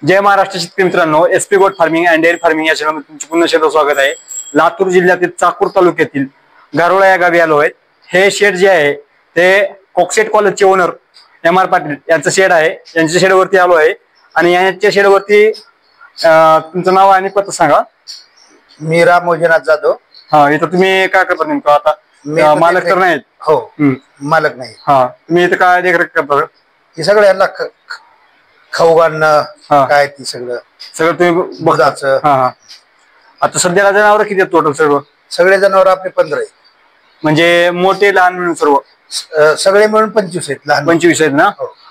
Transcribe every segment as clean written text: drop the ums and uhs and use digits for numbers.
जय महाराष्ट्र शेतकरी मित्रांनो, एसपी गोट फार्मिंग अँड डेअरी फार्मिंग या चॅनलमध्ये तुमचे पुन्हा स्वागत आहे। लातूर जिल्ह्यातील चाकूर तालुक्यातील गारोळा या गावी आलो आहे। हे शेड जे आहे ते कॉक्सेट कॉलेजचे ओनर एम.आर. पाटील यांचं शेड आहे। यांच्या शेडवरती आलो आहे आणि यांच्या शेडवरती तुमचं नाव आणि पत्ता सांगा। मीरा मोजनाथ जाधव। हा, इथं तुम्ही काय करता नेमकं? आता मालक तर नाहीत? हो, मालक नाही। हा, तुम्ही इथं काय देखरेख करता? हे सगळ्यांना खाऊ घालणं काय ती सगळं तुम्ही बघायचं। आता सध्याला जनावर किती आहेत टोटल? सगळे जनावर आपले 15 आहेत। म्हणजे मोठे लहान मिळून सर्व सगळे मिळून 25 आहेत। लहान 25 आहेत ना?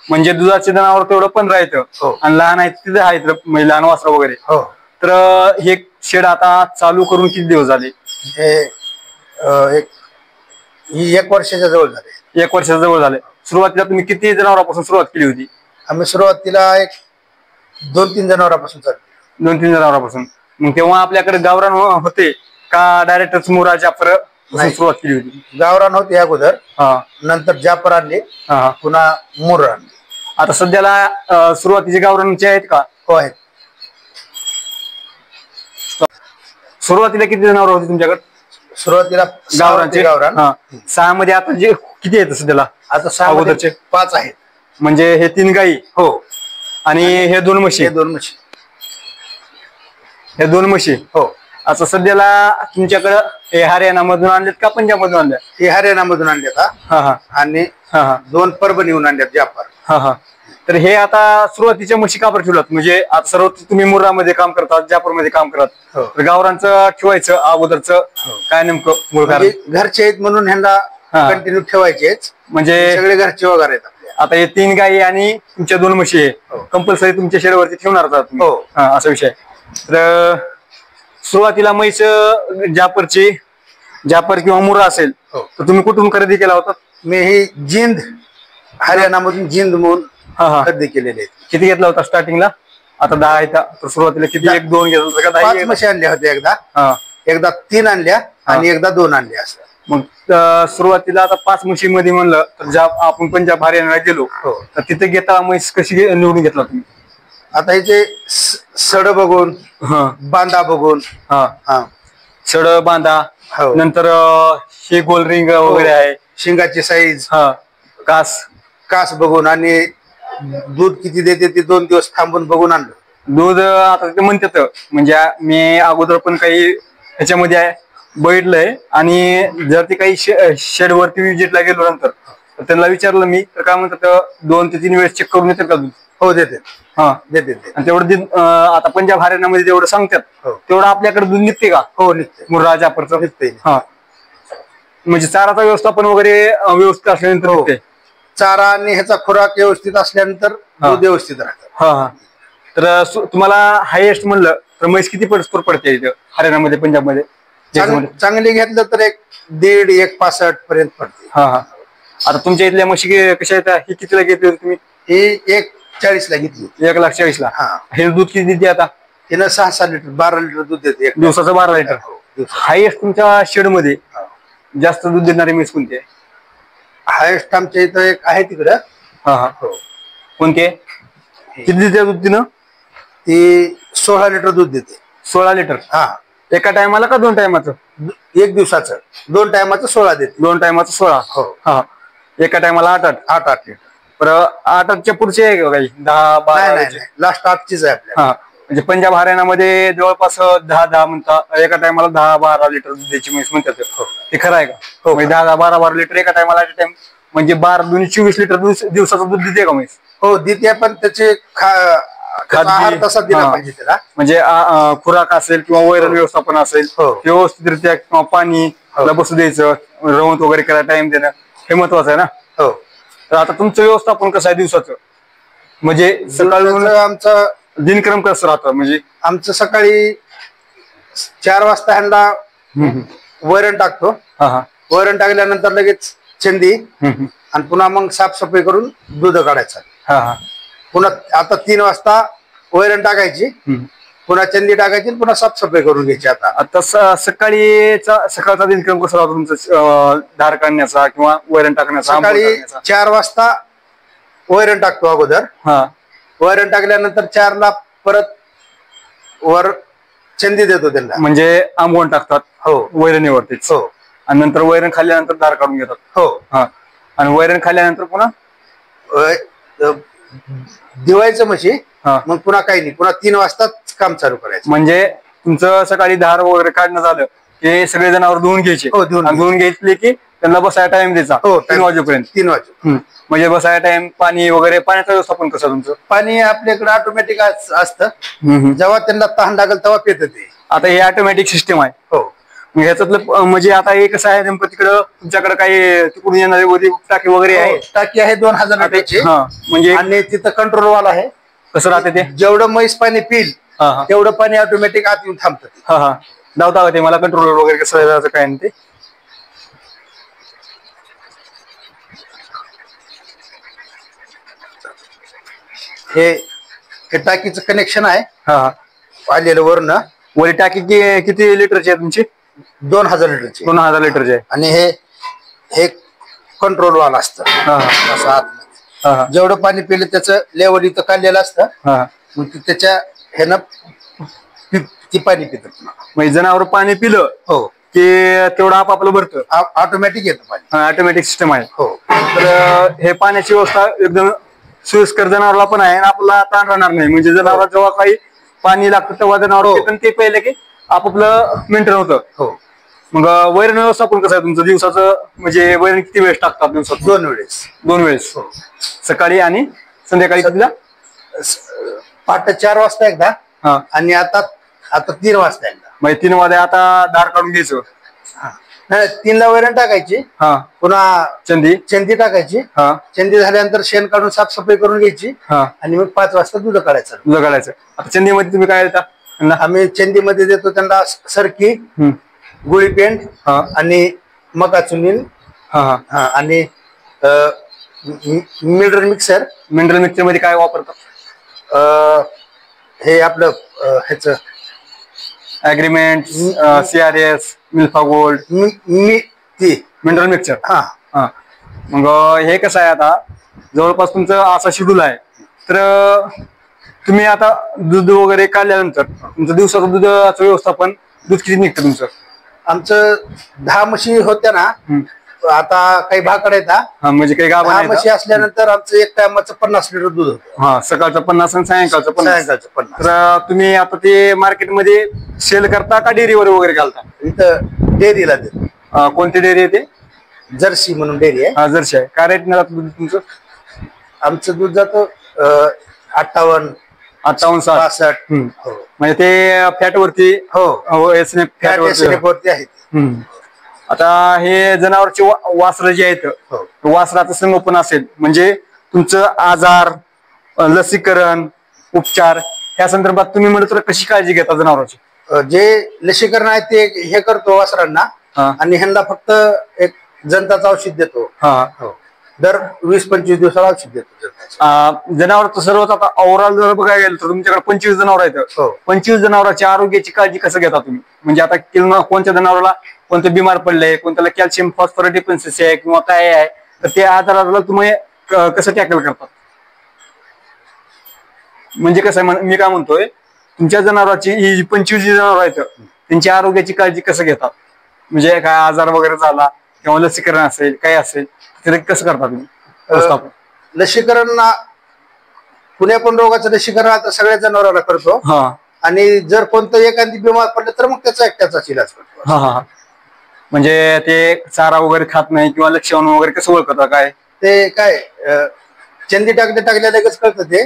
म्हणजे दुधाचे जनावर तेवढं 15 आहेत आणि लहान आहेत तिथे आहेत म्हणजे लहान वासरं वगैरे। तर हे शेड आता चालू करून किती दिवस झाले? एक वर्षाच्या जवळ झाले। 1 वर्षाच्या जवळ झाले। सुरुवातीला तुम्ही किती जनावरांपासून सुरुवात केली होती? आम्ही सुरुवातीला 2-3 जनावरांपासून चालू। 2-3 जनावरांपासून। मग तेव्हा आपल्याकडे गावरान होते का डायरेक्ट मुरा जाफर सुरुवात केली होती? गावरान होते अगोदर, नंतर जाफर आणले, पुन्हा मुर आणले। आता सध्याला सुरुवातीचे गावरानचे आहेत का? हो, आहेत। सुरुवातीला किती जनावर होते तुमच्याकडे? सुरुवातीला गावरानचे गावरान 6 मध्ये आता जे किती आहेत सध्याला? आता 6 अगोदरचे 5 आहेत। म्हणजे हे 3 गाई हो आणि हे 2 म्हशी? हे 2 म्हशी। हे 2 म्हशी हो। आता सध्याला तुमच्याकडे हे हरियाणा मधून आणलेत का पंजाब मधून आणले? हे हरियाणा मधून आणलेत आणि 2 परभणीहून आणलेत जाफर। तर हे आता सुरुवातीच्या म्हशी का बरं ठेवलात? म्हणजे आता सर्व तुम्ही मुर्रामध्ये काम करतात, जाफर मध्ये काम करतात, तर गावरांचं ठेवायचं अगोदरचं काय नेमकं मूळ कारण? घरचे आहेत म्हणून ह्यांना कंटिन्यू ठेवायचेच, म्हणजे सगळे घरचे वगैरे आहेत। आता हे 3 गायी आणि तुमच्या 2 म्हशी कंपल्सरी तुमच्या शेडवरती ठेवणार आहात असा विषय। तर सुरुवातीला म्हैस जाफर किंवा मुर्रा असेल तर तुम्ही कुठून खरेदी केला होता? मी ही जिंद, हरियाणा मधून जिंद म्हणून खरेदी केलेले आहेत। किती घेतला होता स्टार्टिंगला? आता 10 आहेत तर सुरुवातीला किती? 1-2 घेतला होता का? 5 म्हशी आणल्या होत्या। एकदा 3 आणल्या आणि एकदा 2 आणल्या असं। मग सुरुवातीला आता 5 म्हशी मध्ये म्हणलं तर आपण पंजाब हरियाणाला गेलो तर तिथे घेता म्हैस कशी निवडून घेतला तुम्ही? आता इथे सड बघून, बांधा बघून, सड बांधा, नंतर हे गोल रिंग वगैरे आहे, शिंगाची साईज, कास बघून आणि दूध किती देते ते 2 दिवस थांबून बघून आणलं दूध। आता ते म्हणतात, म्हणजे मी अगोदर पण काही ह्याच्यामध्ये बघितलंय आणि जर ते काही शेडवरती विजिटला गेलो नंतर तर त्यांना विचारलं मी तर काय म्हणतात 2 ते 3 वेळेस चेक करून येतात का दूध? हो, देते। देते। आणि तेवढं आता पंजाब हरियाणामध्ये जेवढं सांगतात तेवढं आपल्याकडे दूध निघते का? हो, निघते। मुर्रा जाफरचं निघते। म्हणजे चाराचा व्यवस्थापन वगैरे व्यवस्थित असल्यानंतर चारा आणि ह्याचा खुराक व्यवस्थित असल्यानंतर दूध व्यवस्थित राहतं। तर तुम्हाला हायएस्ट म्हणलं तर म्हैस किती पडते इथं हरियाणामध्ये पंजाबमध्ये? चांगली घेतलं तर 1.5-1.65 पर्यंत पडते। आता तुमच्या इथल्या म्हशी कशा आहेत? ही कितीला घेतली होती तुम्ही? ही 1.40 ला घेतली। 1,40,000 ला। हे दूध किती देते आता? हिनं 6-6 लिटर 12 लिटर दूध देते दिवसाचं। 12 लिटर। हायएस्ट तुमच्या शेड मध्ये जास्त दूध देणारी म्हैस कोणती आहे? हायेस्ट आमच्या इथं एक आहे तिकडं। कोणते? किती देते दूध तिनं? ती 16 लिटर दूध देते। 16 लिटर? एका टायमाला का 2 टायमाचं? 1 दिवसाचं। 2 टायमाचं 16 देते। 2 टायमाचं 16? एका टायमाला 8 लिटर। बरं, 8च्या पुढचे आहे का काही? 10-12? लास्ट 8चीच आहे आपल्या। म्हणजे पंजाब हरियाणामध्ये जवळपास 10 म्हणतात, एका टायमाला 10-12 लिटर दुधाची म्हैस म्हणतात, ते खरं आहे का? म्हणजे 10-12 लिटर एका टायमाला टाइम, म्हणजे 12-24 लिटर दिवसाचं दूध देते का म्हैस? हो, देते, पण त्याचे तसा दिला पाहिजे त्याला। म्हणजे खुराक असेल किंवा वैरण व्यवस्थापन असेल व्यवस्थितरित्या, किंवा पाणी बसू द्यायचं, रवंत वगैरे करायला टाइम देणं हे महत्वाचं आहे ना? तर आता तुमचं व्यवस्थापन कसं आहे दिवसाचं? म्हणजे सकाळून आमचा दिनक्रम कसं राहतं? म्हणजे आमचं सकाळी 4 वाजता ह्यांना वैरण टाकतो. वैरण टाकल्यानंतर लगेच चंदी आणि पुन्हा मग साफसफाई करून दूध काढायचं. पुन्हा आता 3 वाजता वैरण टाकायची, पुन्हा चंदी टाकायची, पुन्हा साफसफाई करून घ्यायची. आता सकाळचा दिनक्रम कसा राहतो तुमचं धार काढण्याचा किंवा वैरण टाकण्याचा? सकाळी 4 वाजता वैरण टाकतो अगोदर. वैरण टाकल्यानंतर 4 ला परत वर चंदी देतो त्यांना. म्हणजे आंबवण टाकतात? हो, वैरणीवरतीच. हो. आणि नंतर वैरण खाल्ल्यानंतर धार काढून घेतात? हो. आणि वैरण खाल्ल्यानंतर पुन्हा दिवायचं म्हशी, मग पुन्हा काही नाही, पुन्हा 3 वाजता काम चालू करायचं. म्हणजे तुमचं सकाळी धार वगैरे काढणं झालं की सगळे जनावर धुवून घ्यायचे? धुवून घ्यायचे की त्यांना बसायला टाइम द्यायचा? 3 वाजेपर्यंत. 3 वाजे म्हणजे बसायला टाइम, पाणी वगैरे, पाण्याचं व्यवस्थापन कसं तुमचं? पाणी आपल्याकडे ऑटोमॅटिक असतं. जेव्हा त्यांना तहान लागेल तेव्हा पितं ते. आता हे ऑटोमॅटिक सिस्टम आहे? हो. ह्याच्यातलं म्हणजे आता हे कसं आहे नेमकं, तिकडं तुमच्याकडे काही तिकडून येणारी टाकी वगैरे आहे? टाकी आहे 2000 लिटरची. म्हणजे आणि तिथं कंट्रोल वाला आहे. कसं राहते ते? जेवढं म्हैस पाणी पिल तेवढं पाणी ऑटोमॅटिक आत येऊन थांबतं. धावता का ते? मला कंट्रोलर वगैरे कसं काय नाही ते. हे टाकीचं कनेक्शन आहे आलेलं वरनं. वरी टाकी किती लिटरची आहे तुमची? 2000 लिटरची. 2000 लिटरची आहे. आणि हे कंट्रोल वाला असतं. असं आतमध्ये जेवढं पाणी पिलं त्याचं लेवल इथं काढलेलं असतं. मग त्याच्या ह्यानं ती पाणी पितं. म्हणजे जनावर पाणी पिलं हो की तेवढं आपापलं भरतं? ऑटोमॅटिक येतं पाणी. ऑटोमॅटिक सिस्टम आहे. हो. तर हे पाण्याची व्यवस्था एकदम सोयीस्कर जनावरला पण आहे आणि आपल्याला ताण राहणार नाही. म्हणजे जनावर जेव्हा काही पाणी लागतं तेव्हा जनावर ते पहिले की आपापलं मेंटेन होतं. हो. मग वैरण व्यवस्थापन कसं आहे तुमचं दिवसाचं? म्हणजे वैरण किती वेळेस टाकतात दिवसात? 2 वेळेस. 2 वेळेस? सकाळी आणि संध्याकाळी कितीला? पहाटे 4 वाजता एकदा आणि आता 3 वाजता एकदा. म्हणजे 3 वाजे आता धार काढून घ्यायचं? 3 ला वैरण टाकायची, पुन्हा चंदी टाकायची. चंदी झाल्यानंतर शेण काढून साफसफाई करून घ्यायची आणि मग 5 वाजता दूध काढायचं. आता चंदीमध्ये तुम्ही काय देता? आम्ही चंदीमध्ये देतो त्यांना सरकी, गुळी पेंट आणि मका चुनील आणि मिनरल मिक्सर. मिनरल मिक्सर मध्ये काय वापरतात? हे आपलं ह्याचं अग्रीमेंट, CRS, मिल्फा गोल्ड, मिनरल मिक्सर. मग हे कसं आहे, आता जवळपास तुमचं असा शेड्यूल आहे, तर तुम्ही आता दूध वगैरे काढल्यानंतर तुमचं दिवसाचं दुधाचं व्यवस्थापन, दूध किती निघतं तुमचं? आमचं 10 म्हशी होत्या ना, आता काही भाकड येतात. म्हणजे काही गाभण 10 म्हशी असल्यानंतर आमचं एक टायमाचं 50 लिटर दूध होतं. सकाळचं 50 आणि सायंकाळचं 50. तर तुम्ही आता ते मार्केटमध्ये सेल करता का डेअरीवर वगैरे घालता? इथं डेअरीला देतो. कोणती डेअरी आहे ते? जर्सी म्हणून डेअरी आहे. जर्सी आहे. काय रेट जातं दूध तुमचं? आमचं दूध जातं 58, 65. म्हणजे ते फॅट वरती? फॅट वरती आहे. आता हे जनावरचे वासरं जे आहेत, वासराचं संगोपन असेल म्हणजे तुमचं आजार, लसीकरण, उपचार या संदर्भात तुम्ही म्हणत तर कशी काळजी घेता जनावरांची? जे लसीकरण आहे ते हे करतो वासरांना, आणि ह्यांना फक्त एक जंताचं औषध देतो. दर 20-25 दिवसाला औषध देतो. जनावरचं सर्वच आता ओव्हरऑल जर बघायला गेलं तर तुमच्याकडे 25 जनावर आहेत. 25 जनावरांच्या आरोग्याची काळजी कसं घेता तुम्ही? म्हणजे आता कोणत्या जनावराला कोणते बिमार पडले, कोणत्याला कॅल्शियम फॉस्फरस डिफिशियन्सी आहे किंवा काय आहे, तर ते आजाराला तुम्ही कसं टॅकल करतात? म्हणजे कसं आहे, मी काय म्हणतोय, तुमच्या जनावरांची ही 25 जनावर आहेत त्यांच्या आरोग्याची काळजी कसं घेतात? म्हणजे काय आजार वगैरे झाला किंवा लसीकरण असेल, काय असेल, ते कसं करता तुम्ही? लसीकरण, कुण्या पण रोगाचं लसीकरण आता सगळ्या जनावरांना करतो. आणि जर कोणतं एखादी बिमार पडलं तर मग त्याचाच इलाज करतो. म्हणजे ते चारा वगैरे खात नाही किंवा लक्षण वगैरे कसं ओळखतं? काय ते काय चंदी टाकल्या लगेच कळतं ते.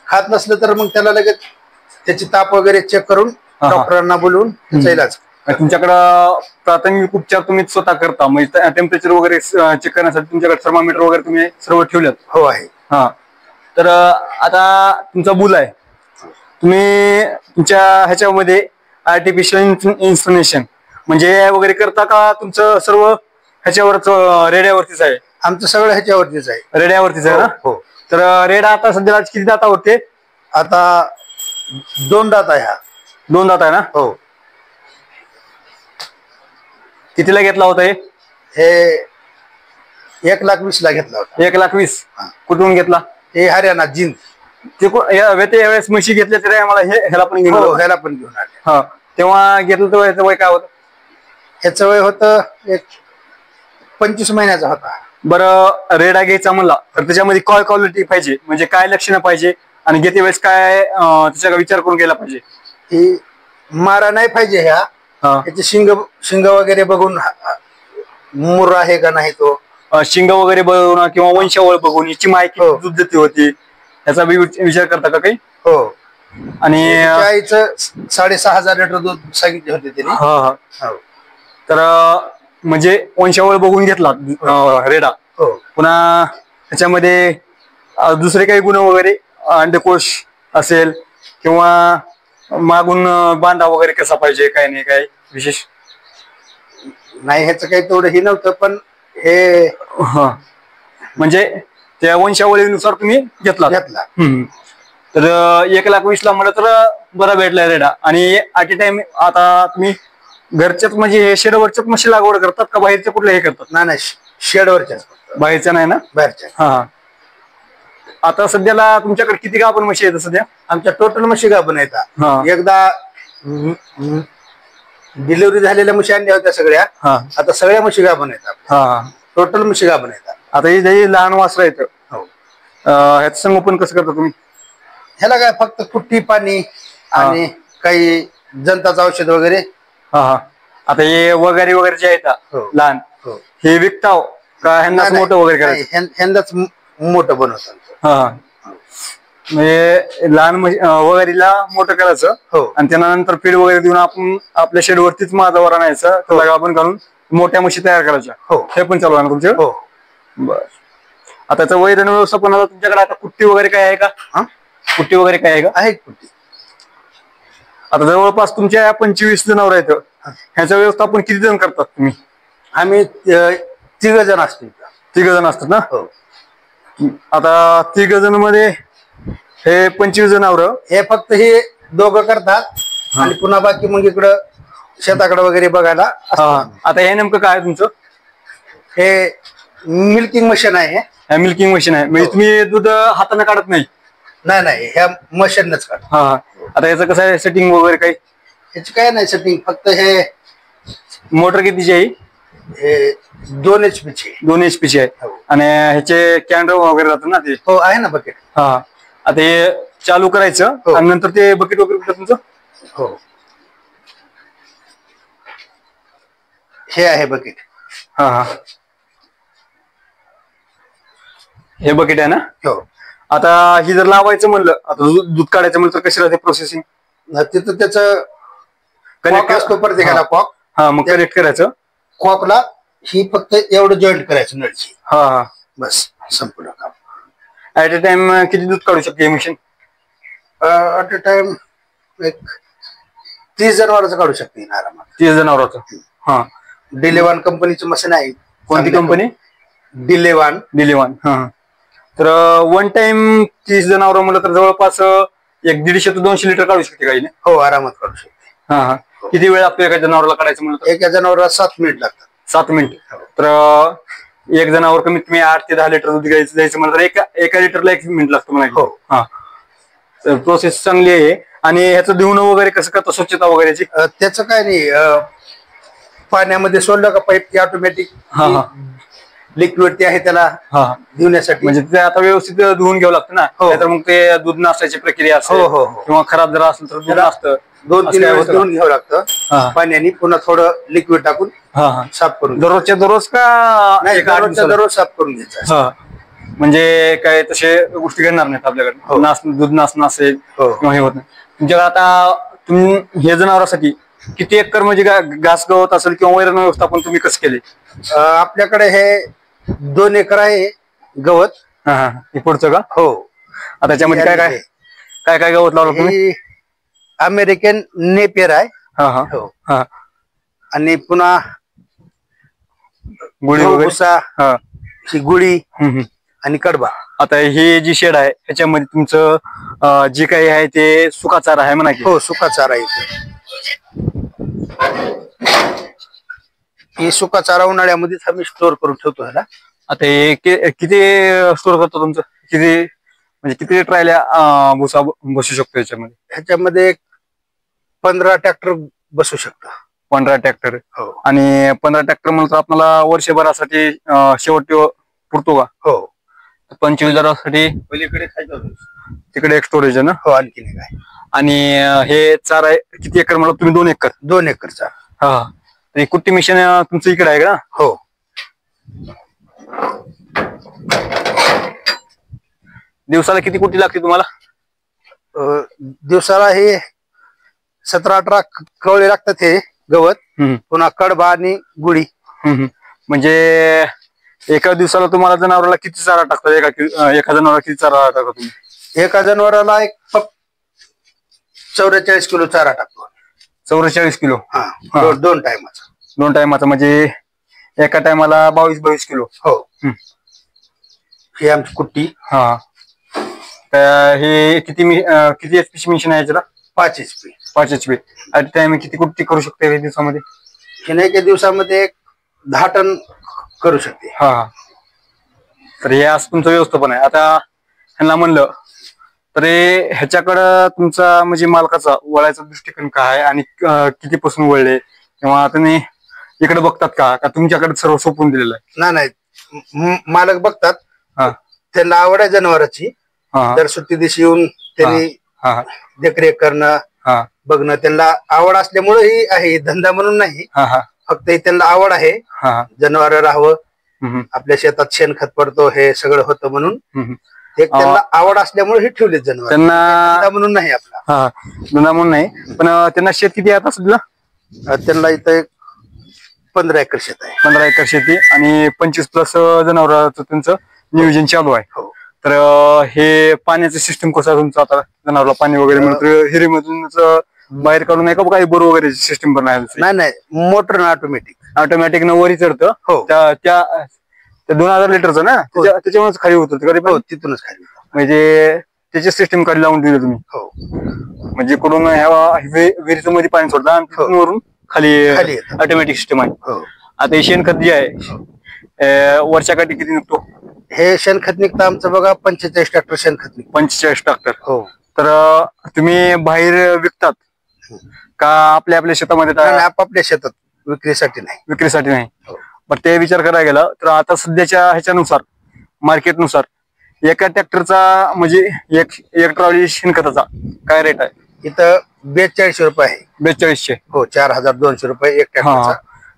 खात नसलं तर मग त्याला लगेच त्याची ताप वगैरे चेक करून डॉक्टरांना बोलवून त्याचा इलाज. तुमच्याकडं प्राथमिक उपचार तुम्ही स्वतः करता? म्हणजे टेम्परेचर वगैरे चेक करण्यासाठी तुमच्याकडे थर्मामीटर वगैरे तुम्ही सर्व ठेवलेत? हो आहे. तर आता तुमचा बुल आहे, तुम्ही तुमच्या ह्याच्यामध्ये आर्टिफिशियल इन्स्टॉलेशन म्हणजे AI वगैरे करता का तुमचं सर्व ह्याच्यावरच रेड्यावरतीच आहे? आमचं सगळं ह्याच्यावरतीच आहे, रेड्यावरतीच आहे ना? हो. तर रेडा आता सध्याला किती दातावरती? आता 2 दात आहे हा. 2 दात आहे ना? हो. कितीला घेतला होता हे 1,20,000 घेतला होता. 1,20,000 कुठून घेतला? हे हरियाणा जिंद. ते यावेळेस म्हशी घेतल्या तरी आम्हाला ह्याला पण घेऊन हो, ह्याला पण घेऊन आले. हा, तेव्हा घेतलं तर याचं वय काय होतं? ह्याचं वय होतं एक 25 महिन्याचा होता. बरं, रेडा घ्यायचा म्हणला तर त्याच्यामध्ये काय क्वालिटी पाहिजे, म्हणजे काय लक्षणं पाहिजे आणि घेते वेळेस काय त्याचा विचार करून गेला पाहिजे? ही मारा नाही पाहिजे ह्या. याचे शिंग वगैरे बघून मुर आहे का नाही तो, शिंग वगैरे बघून किंवा वंशावळ बघून याची माहिती दूध देते होती, याचा विचार करता का काही? हो. आणि आईचं 6,500 लिटर दूध सांगितले होते त्यांनी. हा, तर म्हणजे वंशावळ बघून घेतला रेडा. पुन्हा त्याच्यामध्ये दुसरे काही गुण वगैरे, अंडकोश असेल किंवा मागून बांधा वगैरे कसा पाहिजे, काय नाही काय विशेष नाही, ह्याचं काही तेवढं हे नव्हतं. पण हे म्हणजे त्या वंशावळीनुसार तुम्ही घेतला. तर 1,20,000 म्हणलं तर बरा भेटला रेडा. आणि ऍट ए टाइम आता तुम्ही घरच्याच म्हणजे हे शेडवरच्याच म्हशी लागवड करतात का बाहेरच्या कुठल्या हे करतात? नाही, शेडवरच्याच. बाहेरच्या नाही ना? बाहेरच्या. हा. आता सध्याला तुमच्याकडे किती गाभण म्हशी आहेत सध्या? आमच्या टोटल म्हशी गाभण आहेत. एकदा डिलिव्हरी झालेल्या म्हशी आणल्या होत्या सगळ्या. आता सगळ्या म्हशी गाभण आहेत. टोटल म्हशी गाभण आहेत. आता हे लहान वासरं आहेत, ह्याचं संगोपन कसं करता तुम्ही? ह्याला काय फक्त कुट्टी, पाणी आणि काही जंताचं औषध वगैरे. आता हे वगैरे जे आहेत लहान, हे विकताव का ह्यांनाच मोठं वगैरे करायचं? ह्यांनाच मोठं बनवतात. म्हणजे लहान वगैरेला मोठं करायचं आणि त्यानंतर फीड वगैरे देऊन आपण आपल्या शेडवरतीच माझावर आणायचं, त्याला आपण घालून मोठ्या म्हशी तयार करायच्या. हे पण चालू आहे ना तुमच्या? बर. आता त्याचं वैरण व्यवस्थापनाला तुमच्याकडे आता कुट्टी वगैरे काय आहे का? कुट्टी वगैरे काय आहे का? आहे कुट्टी. आता जवळपास तुमच्या 25 जनावर आहेत, ह्याचं व्यवस्थापन किती जण करतात तुम्ही? आम्ही 3 जण असतो. 3 जण असतात ना? आता 3 जण मध्ये हे 25 जनावर हे फक्त हे दोघं करतात आणि पुन्हा बाकी मग इकडं शेताकडे वगैरे बघायला. आता हे नेमकं काय तुमचं? हे मिल्किंग मशीन आहे. मिल्किंग मशीन आहे म्हणजे तुम्ही दूध हाताने काढत नाही? नाही, ह्या मशीनच काढ. आता याचं कसं आहे सेटिंग वगैरे काही? ह्याची काय नाही सेटिंग, फक्त हे मोटर कितीची आहे? हे 2 HP ची. 2 HP ची आहे. आणि ह्याचे कॅन्डर वगैरे राहतात ना ते? हो, आहे ना बकेट. आता हे चालू करायचं आणि नंतर ते बकेट वगैरे कुठं तुमचं? हो, हे आहे बकेट. हे बकेट आहे ना? हो. आता ही जर लावायचं म्हणलं, आता दूध काढायचं म्हणलं तर कशी राहते प्रोसेसिंग? तिथं त्याचं कनेक्ट असतो प्रत्येकाला कॉक. मग कनेक्ट करायचं कॉकला. ही फक्त एवढं जॉईंट करायचं नळची. बस, संपूर्ण काम. ऍट अ टाइम किती दूध काढू शकते मशीन? ऍट अ टाइम एक 30 जनावरांचं काढू शकते आरामात. 30 जनावरांचं. डिलेवान कंपनीची मशीन आहे. कोणती कंपनी? डिलेवान. तर 1 टाइम 30 जनावर म्हणलं तर जवळपास 150 ते 200 लिटर काढू शकते काही? हो, आरामात काढू शकते. किती वेळ लागतो एका जनावराला काढायचं म्हणलं? एका जनावराला 7 मिनिट लागतात. 7 मिनिट. तर एक जनावर कमीत कमी 8 ते 10 लिटर दूध द्यायचं म्हणलं तर एका लिटरला 1 मिनिट लागतो म्हणा. तर प्रोसेस चांगली आहे. आणि ह्याचं धुवणं वगैरे कसं करतं, स्वच्छता वगैरेची? त्याचं काय नाही, पाण्यामध्ये सोडलं का पाईप ऑटोमॅटिक लिक्विड ते आहे त्याला धुण्यासाठी. म्हणजे ते आता व्यवस्थित धुवून घ्यावं लागतं ना, तर मग ते दूध नासायची प्रक्रिया असते किंवा खराब जर असेल तर दूध नसतं. 2-3 वेळेस धुवून घ्यावं लागतं पाण्याने, पुन्हा थोडं लिक्विड टाकून साफ करून. दररोजच्या दरोज का? दररोज साफ करून घ्यायचं. म्हणजे काय तसे गोष्टी घडणार नाहीत आपल्याकडे, दूध नासणं असेल किंवा हे होत नाही तुमच्याकडे. आता तुम्ही हे जनावरांसाठी किती एकर म्हणजे घास गवत असेल किंवा वैरण व्यवस्थापन तुम्ही कसं केले? आपल्याकडे हे 2 एकर आहे गवत. हे पुढचं का? हो. आता त्याच्यामध्ये काय काय काय काय गवत लावलं तुम्ही? अमेरिकन नेपियर आहे. हा हा हो. हा. आणि पुन्हा गुढी वगैरे. भुसा, हा. ही गुढी आणि कडबा. आता हे जी शेड आहे ह्याच्यामध्ये तुमचं जे काही आहे ते सुका चारा आहे म्हणा की? हो, सुका चारा आहे. हे सुका चारा उन्हाळ्यामध्येच आम्ही स्टोअर करून ठेवतो ह्याला. आता हे किती स्टोअर करतो तुमचं? किती म्हणजे किती ट्रायला भुसा बसू शकतो याच्यामध्ये? ह्याच्यामध्ये 15 ट्रॅक्टर बसू शकतो. 15 ट्रॅक्टर. हो. आणि 15 ट्रॅक्टर म्हणतो आपल्याला वर्षभरासाठी शेवट पुरतो का? हो. 25,000साठी पलीकडे तिकडे एक स्टोरेज आहे ना? हो, आणखी काय. आणि हे चारा किती एकर म्हणलं तुम्ही? 2 एकर. 2 एकरचा. हा. आणि कुट्टी मिशन तुमचं इकडे आहे का? हो. दिवसाला किती कुट्टी लागते तुम्हाला? दिवसाला हे 17-18 कवळे लागतात. हे गवत, पुन्हा कडबा आणि गुढी. म्हणजे एका दिवसाला तुम्हाला जनावराला किती चारा टाकतात? एका जनावराला किती चारा टाकता तुम्ही? एका जनावराला 44 किलो चारा टाकतो. 44 किलो? हा. 2 टायमाचा. 2 टायमाचा म्हणजे एका टायमाला 22 किलो. हो. ही आमची कुट्टी. हा. हे किती एचपीची मशीन आहे याच्याला? 5 HP. 5 HP. ऍट टाइम किती कुट्टी करू शकते एका दिवसामध्ये? एका दिवसामध्ये 10 टन करू शकते. हा. तर हे असं तुमचं व्यवस्थापन आहे. आता ह्यांना म्हणलं तर ह्याच्याकडं तुमचा म्हणजे मालकाचा वळायचा दृष्टिकोन काय आहे आणि कितीपासून वळले, किंवा तुम्ही इकडे बघतात का तुमच्याकडे सर्व सोपून दिलेलं आहे? नाही, मालक बघतात. त्यांना आवड आहे जनावरांची. दर सुट्टी दिवशी येऊन त्यांनी देखरेख करणं, बघणं. त्यांना आवड असल्यामुळे ही आहे, धंदा म्हणून नाही. फक्त त्यांना आवड आहे जनावर राहावं, आपल्या शेतात शेणखत पडतो, हे सगळं होतं म्हणून त्यांना आवड असल्यामुळे हे ठेवले जनावर. त्यांना म्हणून नाही आपला धंदा म्हणून नाही. पण त्यांना शेत किती आहे आता सध्या? त्यांना इथं 15 एकर शेत आहे. 15 एकर शेती आणि 25+ जनावरांचं त्यांचं नियोजन चालू आहे. हो. तर हे पाण्याचं सिस्टम कसं आहे तुमचं? आता जनावरला पाणी वगैरे म्हणतो हिरीमधूनच बाहेर काढून आहे का काही बोर वगैरे सिस्टम पण आहे? नाही, मोटर ऑटोमॅटिक न वरी चढतं. त्या 2000 लिटरचं ना, त्याच्यामुळेच खाली होतं. तिथूनच खाली म्हणजे त्याची सिस्टम खाली लावून दिली तुम्ही? हो. म्हणजे कडून विहिरीचं मध्ये पाणी सोडतं आणि तिथून वरून खाली ऑटोमॅटिक सिस्टम आहे. आता हे शेणखत जे आहे वर्षाकाठी किती निघतो? हे शेणखत निघतं आमचं बघा 45 ट्रॅक्टर शेणखत निघतं. 45 ट्रॅक्टर. हो. तर तुम्ही बाहेर विकतात का आपल्या शेतामध्ये? आपापल्या शेतात, विक्रीसाठी नाही. पण ते विचार करायला गेला तर आता सध्याच्या ह्याच्यानुसार, मार्केटनुसार एका ट्रॅक्टरचा म्हणजे एक ट्रॉली शेणखताचा काय रेट आहे? इथं 4200 रुपये आहे. 4200? हो. 4200 रुपये एक ट्रॅक्टरचा.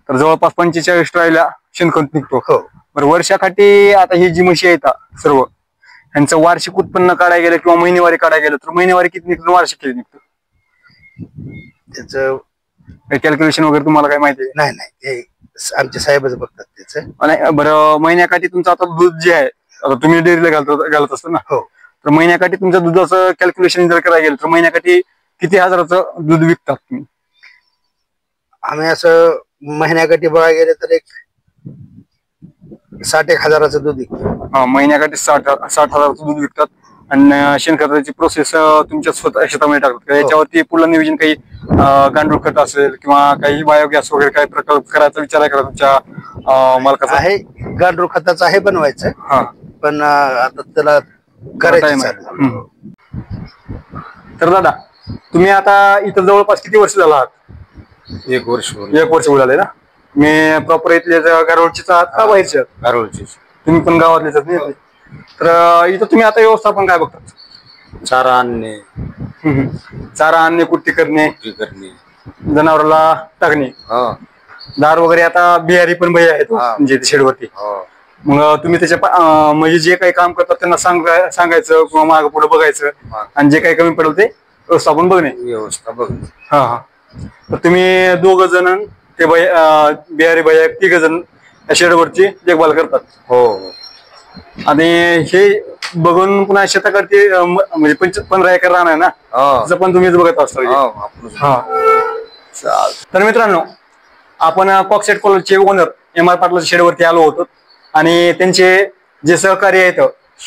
तर जवळपास 45 ट्रॉलीला शेणखत निघतो. हो. बरं, वर्षाकाठी आता ही जी म्हशी आहेत सर्व, ह्यांचं वार्षिक उत्पन्न काढायला गेलं किंवा महिनेवारी काढायला गेलं तर महिनेवारी किती निघतं, वार्षिक किती निघतं? त्याचं कॅल्क्युलेशन वगैरे तुम्हाला काय माहिती आहे? नाही, आमचे साहेबच बघतात त्याचं. नाही, बरं, महिन्याकाठी तुमचं आता दूध जे आहे, आता तुम्ही डेअरीला घालत असता ना? हो. तर महिन्याकाठी तुमच्या दुधाचं कॅल्क्युलेशन जर करायला गेलं तर महिन्याकाठी किती हजाराचं दूध विकतात तुम्ही? आम्ही असं महिन्याकाठी बघायला गेले तर 60-1 हजाराचं दूध विकतो. महिन्याकाठी 60,000चं दूध विकतात. आणि शेणखताची प्रोसेस तुमच्या स्वतः शेतामध्ये टाकतात. याच्यावरती पुढलं नियोजन काही गांडूळ खत असेल किंवा काही बायोगॅस वगैरे काही प्रकार करायचा विचार आहे का तुमच्या मालकाचा? आहे, गांडूळ खताचं आहे बनवायचं. पण आता त्याला करायचं. तर दादा, तुम्ही आता इथं जवळपास किती वर्ष झाला आहात? 1 वर्ष. 1 वर्ष झाले ना? मी प्रॉपर इथले गारोळचीच आहात का बाहेरचे? गारोळची. तुम्ही पण गावातलेच नाही? तर इथं तुम्ही आता व्यवस्थापन काय बघतात? चारा आणणे, कुट्टी करणे, जनावराला टाकणे, दार वगैरे. आता बिहारी पण बाई आहेत म्हणजे शेडवरती. मग तुम्ही त्याच्या म्हणजे जे काही काम करतात त्यांना सांगायचं किंवा मागं पुढे बघायचं, आणि जे काही कमी पडेल ते व्यवस्थापन बघणे. तर तुम्ही 2 जण ते बिहारी बाई 3 जण या शेडवरची देखभाल करतात? हो. आणि हे बघून पुन्हा शेताकडे म्हणजे 15 एकर रान आहे ना, त्याचं पण तुम्हीच बघत असता. तर मित्रांनो, आपण कॉकसेट कॉलेजचे ओनर MR पाटलाच्या शेडवरती आलो होतो आणि त्यांचे जे सहकारी आहेत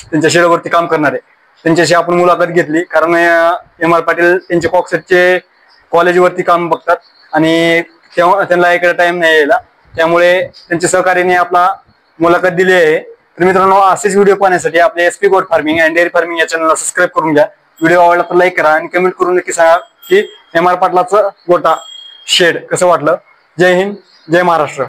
त्यांच्या शेडवरती काम करणारे त्यांच्याशी आपण मुलाखत घेतली. कारण MR पाटील त्यांचे कॉकसेटचे कॉलेजवरती काम बघतात आणि त्यांना इकडे टाइम नाही यायला, त्यामुळे त्यांच्या सहकार्याने आपला मुलाखत दिली आहे. तर मित्रांनो, असेच व्हिडिओ पाहण्यासाठी आपले SP गोट फार्मिंग अँड डेअरी फार्मिंग या चॅनलला सबस्क्राईब करून घ्या. व्हिडिओ आवडला तर लाईक करा आणि कमेंट करून नक्की सांगा की MR पाटलाचं गोटा शेड कसं वाटलं. जय हिंद, जय महाराष्ट्र.